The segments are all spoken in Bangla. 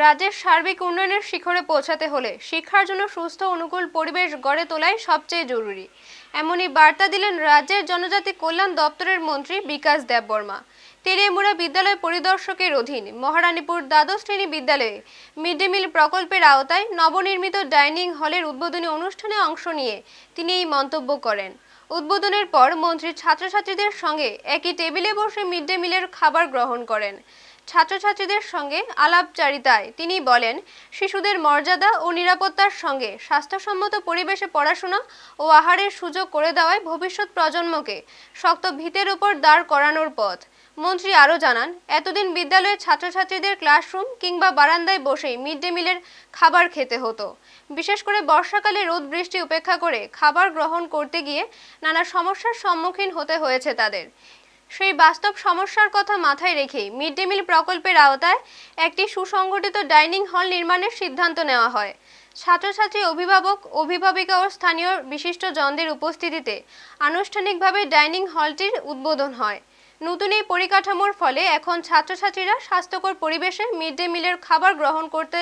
রাজ্যের সার্বিক উন্নয়নের শিখরে পৌঁছাতে হলে শিক্ষার জন্য সুস্থ অনুকূল পরিবেশ গড়ে তোলাই সবচেয়ে জরুরি। এমনই বার্তা দিলেন রাজ্যের জনজাতি কল্যাণ দপ্তরের মন্ত্রী বিকাশ দেববর্মা। তেলিয়ামুড়া বিদ্যালয় পরিদর্শকের অধীন মহারানীপুর দ্বাদশ শ্রেণী বিদ্যালয়ে মিড ডে মিল প্রকল্পের আওতায় নবনির্মিত ডাইনিং হলের উদ্বোধনী অনুষ্ঠানে অংশ নিয়ে তিনি এই মন্তব্য করেন। উদ্বোধনের পর মন্ত্রী ছাত্রছাত্রীদের সঙ্গে একই টেবিলে বসে মিড ডে মিলের খাবার গ্রহণ করেন। ছাত্রছাত্রীদের সঙ্গে আলাপচারিতায় তিনি বলেন, শিশুদের মর্যাদা ও নিরাপত্তার সঙ্গে স্বাস্থ্যসম্মত পরিবেশে পড়াশোনা ও আহারের সুযোগ করে দেওয়ায় ভবিষ্যৎ প্রজন্মকে শক্ত ভিতের উপর দাঁড় করানোর পথ। মন্ত্রী আরও জানান, এতদিন বিদ্যালয়ের ছাত্রছাত্রীদের ক্লাসরুম কিংবা বারান্দায় বসেই মিড ডে মিলের খাবার খেতে হতো। বিশেষ করে বর্ষাকালে রোদ বৃষ্টি উপেক্ষা করে খাবার গ্রহণ করতে গিয়ে নানা সমস্যার সম্মুখীন হতে হয়েছে তাদের। সেই বাস্তব সমস্যার কথা মাথায় রেখেই মিড ডে মিল প্রকল্পের আওতায় একটি সুসংগঠিত ডাইনিং হল নির্মাণের সিদ্ধান্ত নেওয়া হয়। ছাত্রছাত্রী, অভিভাবক, অভিভাবিকা ও স্থানীয় বিশিষ্টজনদের উপস্থিতিতে আনুষ্ঠানিকভাবে ডাইনিং হলটির উদ্বোধন হয়। নতুন এই পরিকাঠামোর ফলে এখন ছাত্রছাত্রীরা স্বাস্থ্যকর পরিবেশে মিড ডে মিলের খাবার গ্রহণ করতে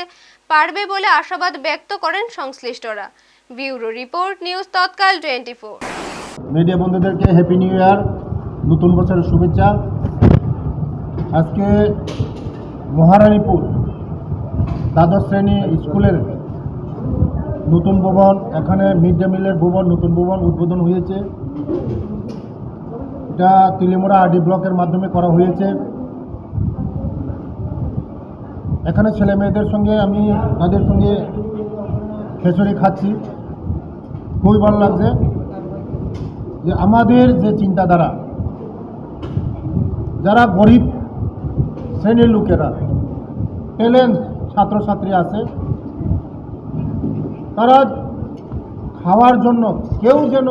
পারবে বলে আশাবাদ ব্যক্ত করেন সংশ্লিষ্টরা। ব্যুরো রিপোর্ট, নিউজ তৎকাল 24। মিডিয়া বন্ধুদেরকে হ্যাপি নিউ ইয়ার, নতুন বছরের শুভেচ্ছা। আজকে মহারানীপুর দ্বাদশ শ্রেণী স্কুলের নতুন ভবন, এখানে মিড ডে মিলের ভবন, নতুন ভবন উদ্বোধন হয়েছে। এটা তেলিয়ামুড়া আরডি ব্লকের মাধ্যমে করা হয়েছে। এখানে ছেলে মেয়েদের সঙ্গে আমি তাদের সঙ্গে খিচুড়ি খাচ্ছি, খুবই ভালো লাগছে যে আমাদের যে চিন্তাধারা, যারা গরিব শ্রেণীর লোকেরা, ট্যালেন্ট ছাত্রছাত্রী আছে, তারা খাওয়ার জন্য কেউ যেন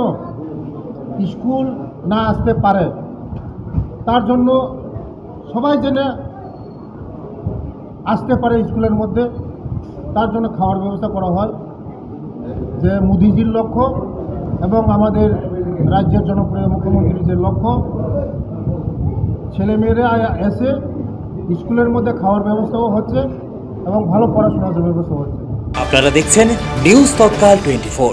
স্কুল না আসতে পারে, তার জন্য সবাই যেন আসতে পারে স্কুলের মধ্যে, তার জন্য খাওয়ার ব্যবস্থা করা হয়। যে মোদিজির লক্ষ্য এবং আমাদের রাজ্যের জনপ্রিয় মুখ্যমন্ত্রীর যে লক্ষ্য, ছেলেমেয়েরা এসে স্কুলের মধ্যে খাওয়ার ব্যবস্থাও হচ্ছে এবং ভালো পড়াশোনার ব্যবস্থা হচ্ছে। আপনারা দেখছেন নিউজ তৎকাল 24।